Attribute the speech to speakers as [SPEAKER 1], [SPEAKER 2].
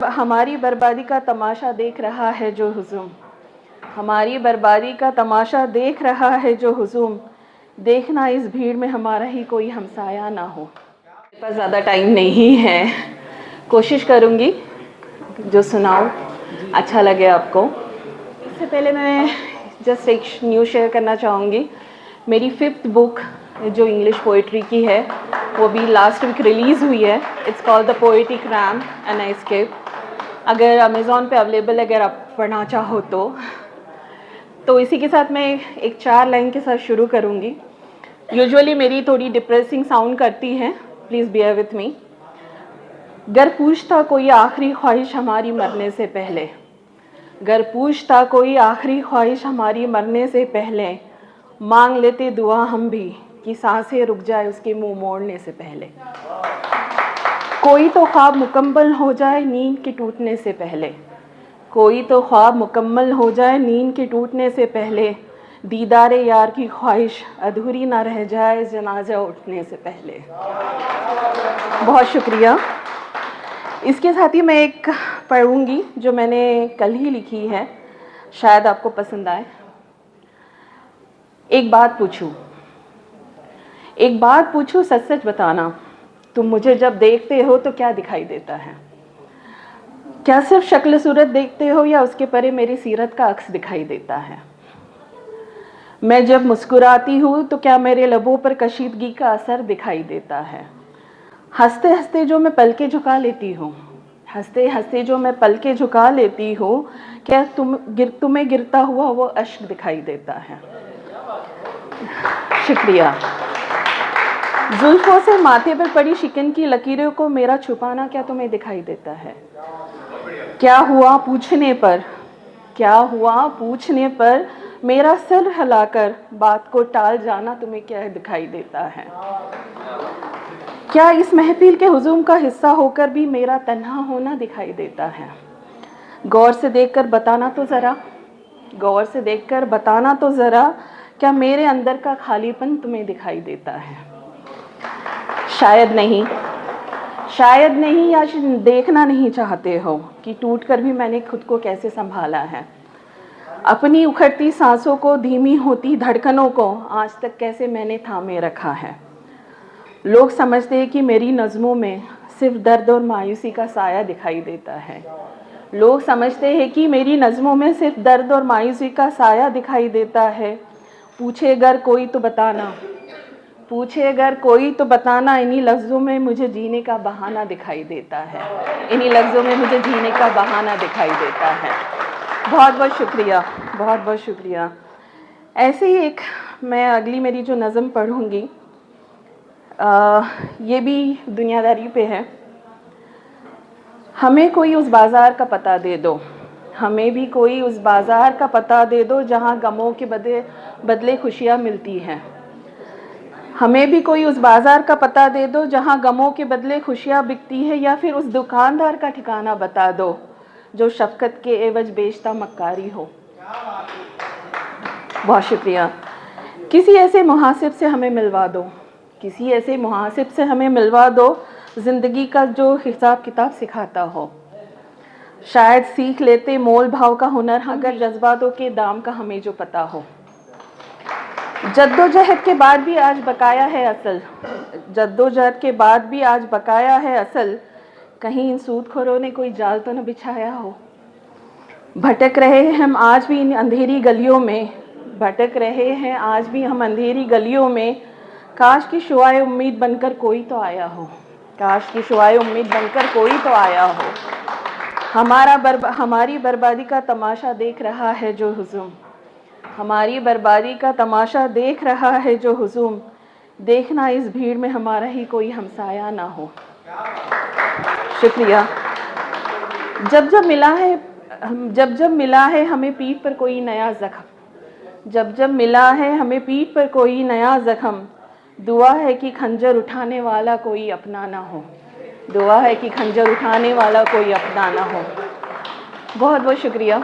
[SPEAKER 1] हमारी बर्बादी का तमाशा देख रहा है जो हुजूम, हमारी बर्बादी का तमाशा देख रहा है जो हुजूम, देखना इस भीड़ में हमारा ही कोई हमसाया ना हो। मेरे पास ज़्यादा टाइम नहीं है, कोशिश करूँगी जो सुनाऊँ अच्छा लगे आपको। इससे पहले मैं जस्ट एक न्यूज़ शेयर करना चाहूँगी। मेरी 5th बुक जो इंग्लिश पोइट्री की है वो भी लास्ट वीक रिलीज़ हुई है। It's called the poetic RAM an escape. अगर अमेज़ॉन पे अवेलेबल है, अगर आप पढ़ना चाहो तो इसी के साथ मैं एक 4 लाइन के साथ शुरू करूँगी। यूजुअली मेरी थोड़ी डिप्रेसिंग साउंड करती है, प्लीज़ बियर विथ मी। गर पूछता कोई आखिरी ख्वाहिश हमारी मरने से पहले, गर पूछता कोई आखिरी ख्वाहिश हमारी मरने से पहले, मांग लेते दुआ हम भी कि सांसें रुक जाए उसके मुंह मोड़ने से पहले। कोई तो ख्वाब मुकम्मल हो जाए नींद के टूटने से पहले, कोई तो ख्वाब मुकम्मल हो जाए नींद के टूटने से पहले, दीदारे यार की ख्वाहिश अधूरी ना रह जाए जनाजा उठने से पहले। बहुत शुक्रिया। इसके साथ ही मैं एक पढ़ूंगी जो मैंने कल ही लिखी है, शायद आपको पसंद आए। एक बात पूछूं, एक बात पूछूं, सच सच बताना, तुम मुझे जब देखते हो तो क्या दिखाई देता है? क्या सिर्फ शक्ल सूरत देखते हो या उसके परे मेरी सीरत का अक्स दिखाई देता है? मैं जब मुस्कुराती हूँ तो क्या मेरे लबों पर कशीदगी का असर दिखाई देता है? हंसते हंसते जो मैं पलके झुका लेती हूँ, हंसते हंसते जो मैं पलके झुका लेती हूँ, क्या तुम्हें गिरता हुआ वो अश्क दिखाई देता है? शुक्रिया। जुल्फों से माथे पर पड़ी शिकन की लकीरों को मेरा छुपाना क्या तुम्हें दिखाई देता है? क्या हुआ पूछने पर, क्या हुआ पूछने पर मेरा सर हिलाकर बात को टाल जाना तुम्हें क्या दिखाई देता है? क्या इस महफिल के हुजूम का हिस्सा होकर भी मेरा तन्हा होना दिखाई देता है? गौर से देखकर बताना तो ज़रा, गौर से देखकर बताना तो ज़रा, क्या मेरे अंदर का खालीपन तुम्हें दिखाई देता है? शायद नहीं, शायद नहीं, या देखना नहीं चाहते हो कि टूटकर भी मैंने खुद को कैसे संभाला है। अपनी उखड़ती सांसों को, धीमी होती धड़कनों को आज तक कैसे मैंने थामे रखा है। लोग समझते हैं कि मेरी नज़मों में सिर्फ दर्द और मायूसी का साया दिखाई देता है। लोग समझते हैं कि मेरी नज़मों में सिर्फ दर्द और मायूसी का साया दिखाई देता है। पूछे अगर कोई तो बताना, पूछे अगर कोई तो बताना, इन्हीं लफ्ज़ों में मुझे जीने का बहाना दिखाई देता है, इन्हीं लफ्ज़ों में मुझे जीने का बहाना दिखाई देता है। बहुत बहुत शुक्रिया, बहुत बहुत शुक्रिया। ऐसे ही एक मैं अगली मेरी जो नज़म पढ़ूँगी ये भी दुनियादारी पे है। हमें कोई उस बाज़ार का पता दे दो, हमें भी कोई उस बाज़ार का पता दे दो जहाँ गमों के बदले खुशियाँ मिलती हैं। हमें भी कोई उस बाज़ार का पता दे दो जहाँ गमों के बदले खुशियाँ बिकती है, या फिर उस दुकानदार का ठिकाना बता दो जो शफ़क़त के एवज बेचता मक्कारी हो। बहुत शुक्रिया। किसी ऐसे मुहासिब से हमें मिलवा दो, किसी ऐसे मुहासिब से हमें मिलवा दो, ज़िंदगी का जो हिसाब किताब सिखाता हो। शायद सीख लेते मोल भाव का हुनर, अगर जज्बातों के दाम का हमें जो पता हो। जद्दोजहद के बाद भी आज बकाया है असल, जद्दोजहद के बाद भी आज बकाया है असल, कहीं इन सूदखोरों ने कोई जाल तो न बिछाया हो। भटक रहे हैं हम आज भी इन अंधेरी गलियों में, भटक रहे हैं आज भी हम अंधेरी गलियों में, काश की शुआए उम्मीद बनकर कोई तो आया हो, काश की शुआए उम्मीद बनकर कोई तो आया हो। हमारी बर्बादी का तमाशा देख रहा है जो हुजूम, हमारी बर्बादी का तमाशा देख रहा है जो हुजूम, देखना इस भीड़ में हमारा ही कोई हमसाया ना हो। शुक्रिया। जब जब मिला है हमें पीठ पर कोई नया ज़ख्म, जब जब मिला है हमें पीठ पर कोई नया ज़ख्म, दुआ है कि खंजर उठाने वाला कोई अपना ना हो, दुआ है कि खंजर उठाने वाला कोई अपना ना हो। बहुत बहुत शुक्रिया।